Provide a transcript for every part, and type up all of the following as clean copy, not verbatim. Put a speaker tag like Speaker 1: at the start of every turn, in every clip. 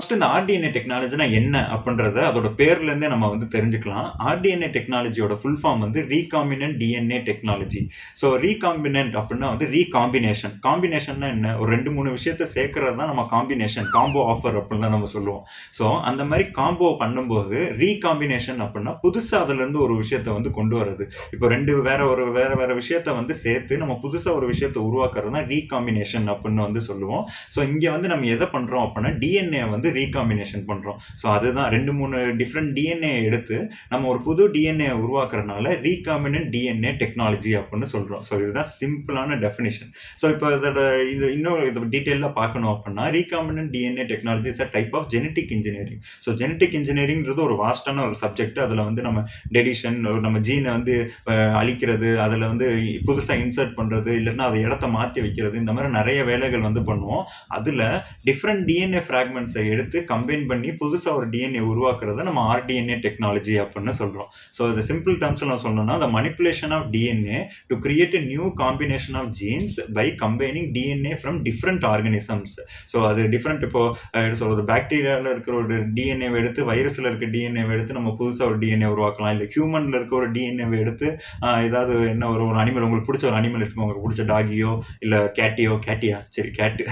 Speaker 1: First இந்த rDNA டெக்னாலஜினா என்ன அப்படின்றத அதோட பேர்ல இருந்தே நம்ம வந்து தெரிஞ்சுக்கலாம். ஆர்டிஎன்ஏ டெக்னாலஜியோட ஃபுல் ஃபார்ம் வந்து recombinant DNA technology. So recombinant அப்படின்னா வந்து ரீகாம்பினேஷன். காம்பினேஷன்னா என்ன? ஒரு 2, 3 விஷயத்த சேர்க்கறது தான் நம்ம காம்பினேஷன், காம்போ ஆஃபர் அப்படின்னு தான் நம்ம சொல்லுவோம். ஸோ அந்த மாதிரி காம்போ பண்ணும்போது ரீகாம்பினேஷன் அப்படின்னா புதுசா அதுல இருந்து ஒரு விஷயத்த வந்து கொண்டு வர்றது. இப்போ வேற வேற விஷயத்த வந்து சேர்த்து நம்ம புதுசா ஒரு விஷயத்த உருவாக்குறது தான் ரீகாம்பினேஷன் அப்படின்னு வந்து சொல்லுவோம். ஸோ இங்க வந்து நம்ம எதை பண்றோம் அப்படின்னா டிஎன்ஏ வந்து ரீகாம்பினேஷன் பண்றோம். ஸோ அதுதான் 2, 3 டிஃப்ரெண்ட் டிஎன்ஏ எடுத்து நம்ம ஒரு புது டிஎன்ஏ உருவாக்குறதுனால ரீகாம்பினன்ட் டிஎன்ஏ டெக்னாலஜி அப்படின்னு சொல்றோம். ஸோ இதுதான் சிம்பிளான டெஃபினிஷன். ஸோ இப்போ இது இன்னும் டீட்டெயிலாக பார்க்கணும் அப்படின்னா recombinant DNA technology is a type of genetic engineering. So genetic இன்ஜினியரிங்கிறது ஒரு வாஸ்டான ஒரு சப்ஜெக்ட். அதில் வந்து நம்ம டெடிஷன், நம்ம ஜீனை வந்து அழிக்கிறது, அதில் வந்து புதுசாக இன்சர்ட் பண்ணுறது, இல்லைன்னா அதை இடத்த மாற்றி வைக்கிறது, இந்த மாதிரி நிறைய வேலைகள் வந்து பண்ணுவோம். அதில் டிஃப்ரெண்ட் டிஎன்ஏ ஃப்ராக்மெண்ட்ஸை எடுத்து கம்பைன் பண்ணி புதுசாக ஒரு டிஎன்ஏ உருவாக்குறத நம்ம ஆர்டிஎன்ஏ டெக்னாலஜி அப்படின்னு சொல்கிறோம். ஸோ இது சிம்பிள் டேர்ம்ஸில் நான் சொல்லணும்னா the manipulation of DNA to create a new combination of genes by combining DNA from different organisms. So அது டிஃப்ரெண்ட் இப்போ சொல்றது பாக்டீரியாவில் இருக்கிற ஒரு டிஎன்ஏவை எடுத்து வைரஸில் இருக்க டிஎன்ஏவை எடுத்து நம்ம புதுசாக ஒரு டிஎன்ஏ உருவாக்கலாம். இல்லை ஹியூமனில் இருக்க ஒரு டிஎன்ஏவை எடுத்து ஏதாவது என்ன ஒரு அனிமல், உங்களுக்கு பிடிச்ச ஒரு அனிமல் இருக்கும், உங்களுக்கு பிடிச்ச டாகியோ இல்லை கேட்டியா சரி கேட்டு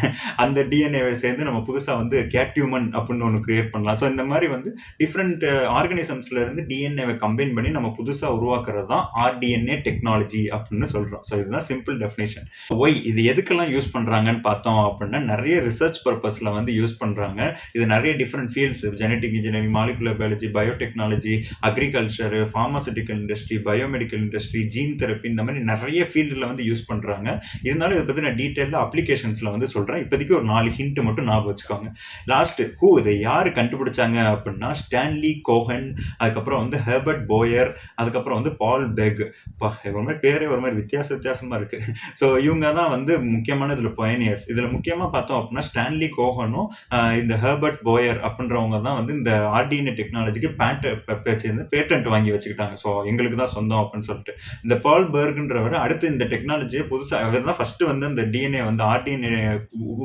Speaker 1: அந்த டிஎன்ஏவை சேர்ந்து நம்ம புதுசாக வந்து கேட்யூமன் அப்படின்னு ஒன்று கிரியேட் பண்ணலாம். ஸோ இந்த மாதிரி வந்து டிஃப்ரெண்ட் ஆர்கனிசம்ஸ்ல இருந்து டிஎன்ஏவை கம்பைன் பண்ணி நம்ம புதுசாக உருவாக்குறது தான் ஆர்டிஎன்ஏ டெக்னாலஜி அப்படின்னு சொல்றோம். ஸோ இதுதான் சிம்பிள் டெஃபினேஷன். ஒய் இது எதுக்கெல்லாம் யூஸ் பண்றாங்கன்னு பார்த்தோம் அப்படின்னா நிறைய ரிசர்ச் பர்பஸ்ல வந்து யூஸ் பண்றாங்க. இது நிறைய different fields, genetic engineering, molecular biology, biotechnology, agriculture, pharmaceutical industry, biomedical industry, gene therapy, இந்த மாதிரி நிறைய ஃபீல்டில் வந்து யூஸ் பண்றாங்க. இருந்தாலும் இதை பத்தி நான் டீட்டெயிலாக அப்ளிகேஷன்ஸ்ல வந்து சொல்றேன். இப்போதைக்கு ஒரு 4 ஹிண்ட் மட்டும் ஞாபகம் வச்சுக்கோங்க. லாஸ்ட் இதை யாரு கண்டுபிடிச்சாங்க அப்படின்னா ஸ்டான்லி கோஹன், அதுக்கப்புறம் வந்து ஹெர்பர்ட் போயர், அதுக்கப்புறம் வந்து பால் பெக். பேரே ஒரு மாதிரி வித்தியாசமா இருக்கு. ஸோ இவங்க தான் வந்து முக்கியமான இதுல பயனியர்ஸ். இதுல முக்கியமா பார்த்தோம் அப்படின்னா ஸ்டான்லி கோஹனும் இந்த ஹெர்பர்ட் போயர் அப்படின்றவங்க தான் வந்து இந்த ஆர்டிஎன்ஏ டெக்னாலஜிக்கு பேட்டன்ட் வாங்கி வச்சுக்கிட்டாங்க. ஸோ எங்களுக்கு தான் சொந்தம் அப்படின்னு சொல்லிட்டு. இந்த பால் பெர்க்ன்றவர் அடுத்து இந்த டெக்னாலஜியை புதுசா அவர் தான் ஃபர்ஸ்ட் வந்து இந்த டிஎன்ஏ வந்து ஆர்டிஎன்ஏ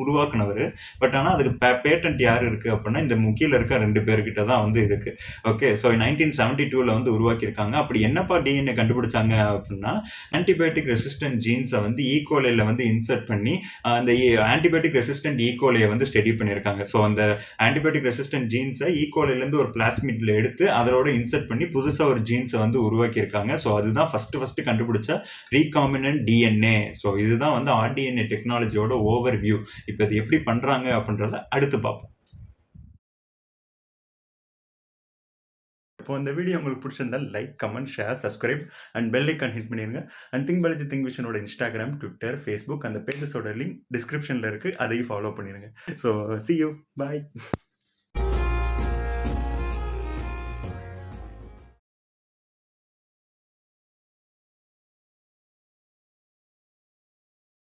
Speaker 1: உருவாக்குனவர். பட் ஆனால் அதுக்கு பேட்டன்ட் யாரு இருக்கு அப்படின்னா இந்த முக்கியில இருக்க 2 பேர்கிட்ட தான் வந்து இருக்கு. ஓகே, ஸோ 1972ல வந்து உருவாக்கியிருக்காங்க. அப்படி என்னப்பா டிஎன்ஏ கண்டுபிடிச்சாங்க அப்படின்னா ஆன்டிபயோட்டிக் ரெசிஸ்டன்ட் ஜீன்ஸை வந்து ஈகோலைல வந்து இன்சர்ட் பண்ணி அந்த ஆன்டிபயோட்டிக் ரெசிஸ்டன்ட் ஈகோலையை வந்து ஸ்டடி பண்ணியிருக்காங்க. ஸோ அந்த ஆன்டிபயோட்டிக் ரெசிஸ்டன்ட் ஜீன்ஸை ஈகோலைலேருந்து ஒரு பிளாஸ்மிட்ல எடுத்து அதோட இன்சர்ட் பண்ணி புதுசாக ஒரு ஜீன்ஸை வந்து உருவாக்கியிருக்காங்க. ஸோ அதுதான் ஃபர்ஸ்ட் கண்டுபிடிச்ச ரீகாம்பினன்ட் டிஎன்ஏ. ஸோ இதுதான் வந்து ஆர்டிஎன்ஏ டெக்னாலஜியோட ஓவர் வியூ. இப்போ இது எப்படி பண்றாங்க அப்படின்றத அடுத்து பார்ப்போம். இப்போ இந்த வீடியோ உங்களுக்கு பிடிச்சிருந்தா like, comment, share, subscribe and bell icon hit பண்ணிருங்க. அண்ட் திங்க் பாலாஜி திங்க் விஷனோட இன்ஸ்டாகிராம், ட்விட்டர், ஃபேஸ்புக் அந்த பேஜஸோட லிங்க் டிஸ்கிரிப்ஷன்ல இருக்கு. அதையும் ஃபாலோ பண்ணிருங்க. So see you, bye.